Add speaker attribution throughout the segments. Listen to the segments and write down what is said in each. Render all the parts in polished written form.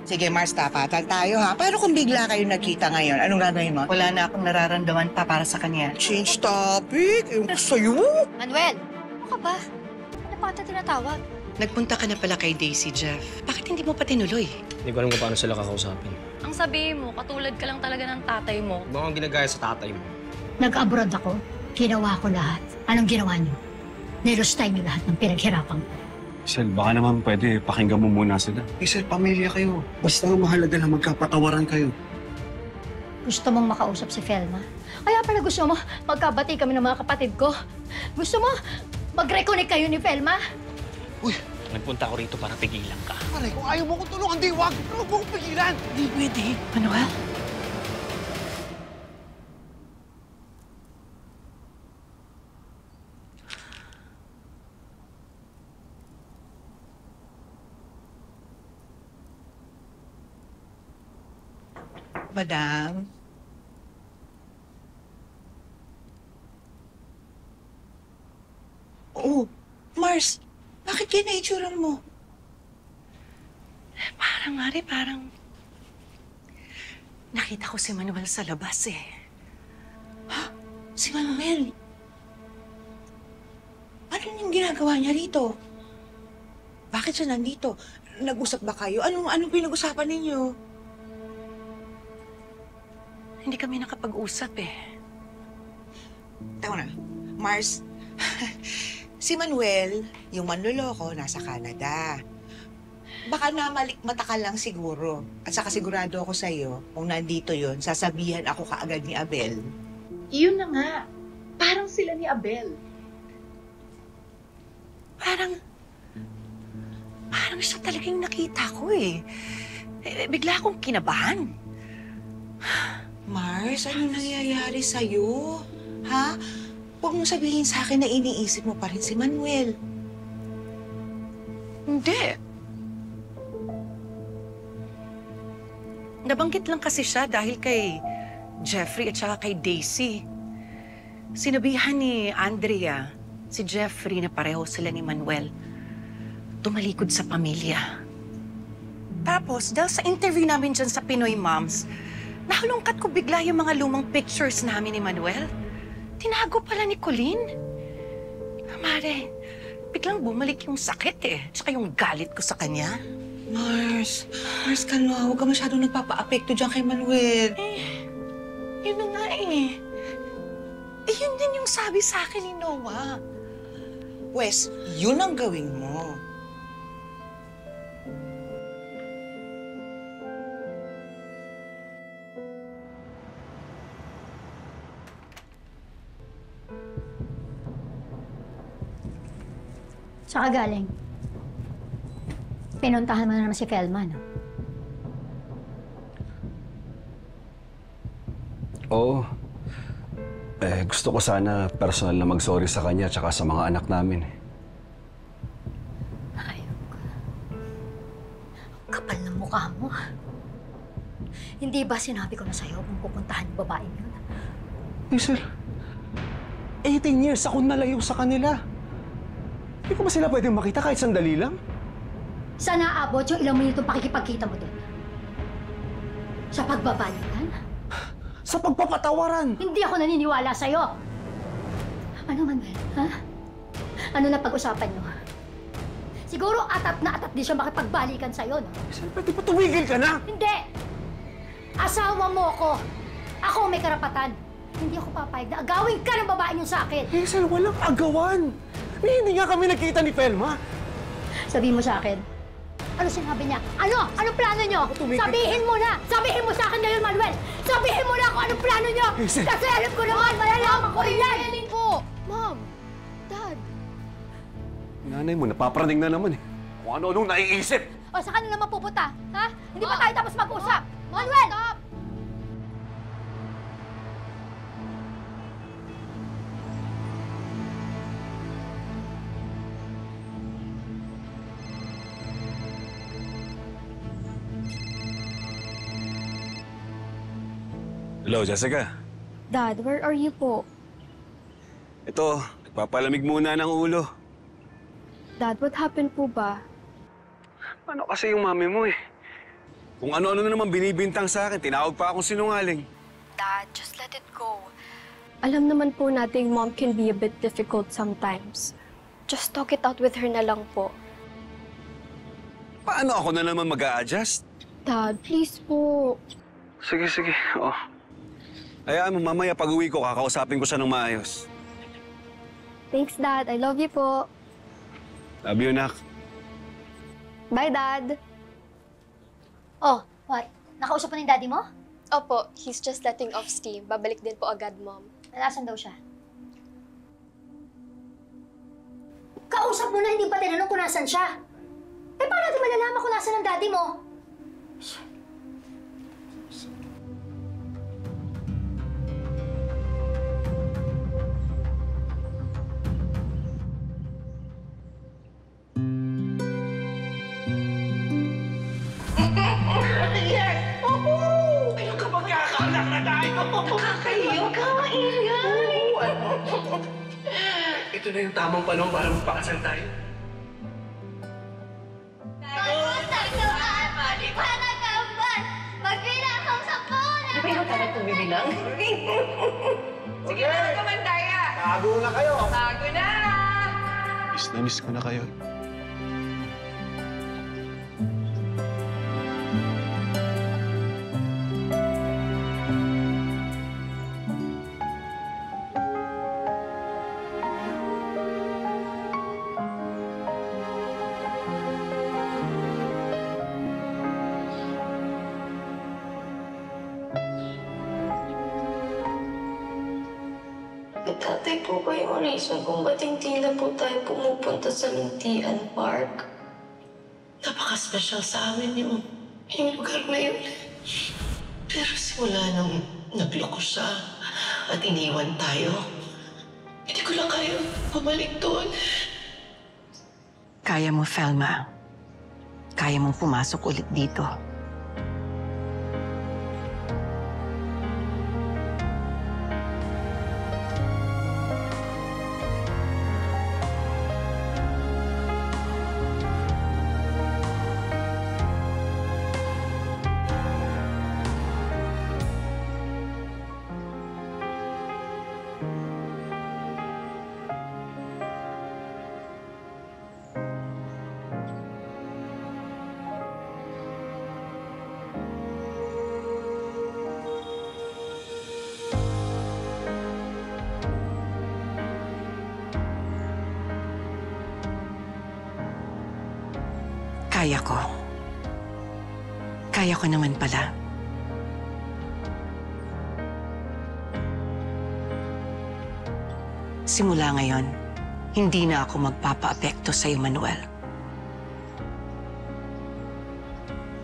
Speaker 1: Sige, Mars, tapatan tayo ha. Paano kung bigla kayo nagkita ngayon? Anong gagawin mo?
Speaker 2: Wala na akong nararamdaman pa para sa kanya.
Speaker 1: Change topic? Yung sa'yo?
Speaker 3: Manuel, ano ka ba? Ano pa kita tinatawag?
Speaker 2: Nagpunta ka na pala kay Daisy, Jeff. Bakit hindi mo pa tinuloy?
Speaker 4: Hindi ko alam kung paano sila kakausapin.
Speaker 3: Ang sabihin mo, katulad ka lang talaga ng tatay mo.
Speaker 4: Baka ginagaya sa tatay mo.
Speaker 5: Nag-abroad ako. Ginawa ko lahat. Anong ginawa niyo? Nilustay niyo lahat ng pinaghirapan ko.
Speaker 6: Sel, baka naman pwede pakinggan mo muna sila. Sel, pamilya kayo. Basta mahalaga lang magkapatawaran kayo.
Speaker 5: Gusto mong makausap si Felma? Kaya pala gusto mo magkabati kami ng mga kapatid ko? Gusto mo mag-reconnect kayo ni Felma?
Speaker 4: Nagpunta ako rito para pigilan ka.
Speaker 6: Pare, kung ayaw mo kong tulungan, di wag! Huwag mo kong pigilan!
Speaker 2: Hindi pwede. Manuel?
Speaker 1: Madam? Oh, Mars, bakit yan na itsura mo?
Speaker 2: Parang nga rin, parang... Nakita ko si Manuel sa labas eh.
Speaker 1: Si Manuel. Ano yung ginagawa niya rito? Bakit siya nandito? Nag-usap ba kayo? Anong pinag-usapan ninyo?
Speaker 2: Hindi kami nakapag-usap eh.
Speaker 1: Tawa na, Mars, si Manuel, yung manloloko, nasa Canada. Baka namalikmata ka lang siguro. At saka sigurado ako sa'yo, kung nandito yon, sasabihan ako kaagad ni Abel.
Speaker 7: Iyon na nga. Parang sila ni Abel.
Speaker 2: Parang siya talagang nakita ko eh. Bigla akong kinabahan.
Speaker 1: Mars, ano nangyayari sa'yo? Ha? Huwag mong sabihin sa akin na iniisip mo pa rin si Manuel.
Speaker 2: Hindi. Nabanggit lang kasi siya dahil kay Jeffrey at saka kay Daisy. Sinabihan ni Andrea, si Jeffrey na pareho sila ni Manuel. Tumalikod sa pamilya. Tapos, dahil sa interview namin dyan sa Pinoy Moms, nahalungkat ko bigla yung mga lumang pictures namin ni Manuel. Tinago pala ni Colleen. Mare, biglang bumalik yung sakit eh. Tsaka yung galit ko sa kanya.
Speaker 1: Mars, kalma. Huwag ka masyadong nagpapa-apekto dyan kay Manuel.
Speaker 2: Yun na nga eh. Yun din yung sabi sa akin ni Noah.
Speaker 1: Wes, yun ang gawin mo.
Speaker 5: Saka galing. Pinuntahan mo na naman si Felma, no?
Speaker 6: Oo. Gusto ko sana personal na mag-sorry sa kanya at sa mga anak namin.
Speaker 5: Ayok. Kapal ng mukha mo. Hindi ba sinabi ko na sa'yo kung pupuntahan yung babaeng yun?
Speaker 6: Sir, 18 years ako nalayo sa kanila. Hindi ko ba sila pwedeng makita kahit sandali lang?
Speaker 5: Sana abot yung ilang minutong pakikipagkita mo doon. Sa pagbabalikan?
Speaker 6: Sa pagpapatawaran!
Speaker 5: Hindi ako naniniwala sa'yo! Ano, Manuel? Ha? Ano na pag-usapan niyo? Siguro atat na atat din siya makipagbalikan sa'yo, no?
Speaker 6: Sir, pwede pa tumigil ka na?
Speaker 5: Hindi! Asawa mo ko! Ako may karapatan! Hindi ako papayag na agawin ka ng babae niyo sa akin!
Speaker 6: Sir, walang agawan! Hindi nga kami nakita ni Felma!
Speaker 5: Sabihin mo sa akin, ano sinabi niya? Ano? Anong plano niyo? Sabihin mo na! Sabihin mo sa akin ngayon, Manuel! Sabihin mo na kung anong plano niyo! Kasi alam ko naman, malalaman ko rin yan!
Speaker 3: po! Mom! Dad!
Speaker 6: Nanay mo, napapraning na naman eh. Kung ano-anong naiisip!
Speaker 5: O, saan ka na naman pupunta? Ha? Hindi pa tayo tapos mag-usap! Manuel!
Speaker 3: Stop!
Speaker 6: Hello, Jessica.
Speaker 3: Dad, where are you po?
Speaker 6: Ito, nagpapalamig muna ng ulo.
Speaker 3: Dad, what happened po ba?
Speaker 6: Ano kasi yung mami mo eh? Kung ano-ano na naman binibintang sa akin, tinawag pa akong sinungaling.
Speaker 8: Dad, just let it go.
Speaker 9: Alam naman po nating mom can be a bit difficult sometimes. Just talk it out with her na lang po.
Speaker 6: Paano ako na naman mag-a-adjust?
Speaker 9: Dad, please po.
Speaker 6: Sige. Oo. Hayaan mo, mamaya pag-uwi ko, kakausapin ko siya ng maayos.
Speaker 9: Thanks, Dad. I love you po.
Speaker 6: Love you, nak.
Speaker 9: Bye, Dad.
Speaker 5: Oh, what? Nakausap mo na yung daddy mo?
Speaker 9: Opo, he's just letting off steam. Babalik din po agad, Mom.
Speaker 5: Nasaan daw siya? Kausap mo na, hindi pa tinanong kung nasan siya. Eh, paano natin malalaman kung nasan ang daddy mo?
Speaker 10: Ito na yung tamang panahon para magpakasal tayo.
Speaker 2: Di ba yung talag kong bibilang?
Speaker 10: Sige na naman, Daya! Tago na kayo! Tago na!
Speaker 6: Miss na miss ko na kayo.
Speaker 9: Tatay po ba yung reason kung ba't hindi na po tayo pumupunta sa Luntian Park?
Speaker 11: Napaka-special sa amin yung lugar na yun. Pero simula nang nagloko siya at iniwan tayo, hindi ko lang kaya pabalik doon.
Speaker 2: Kaya mo, Felma. Kaya mong pumasok ulit dito. Kaya ko. Kaya ko naman pala. Simula ngayon, hindi na ako magpapa-apekto sa'yo, Manuel.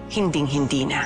Speaker 2: Hinding-hindi na.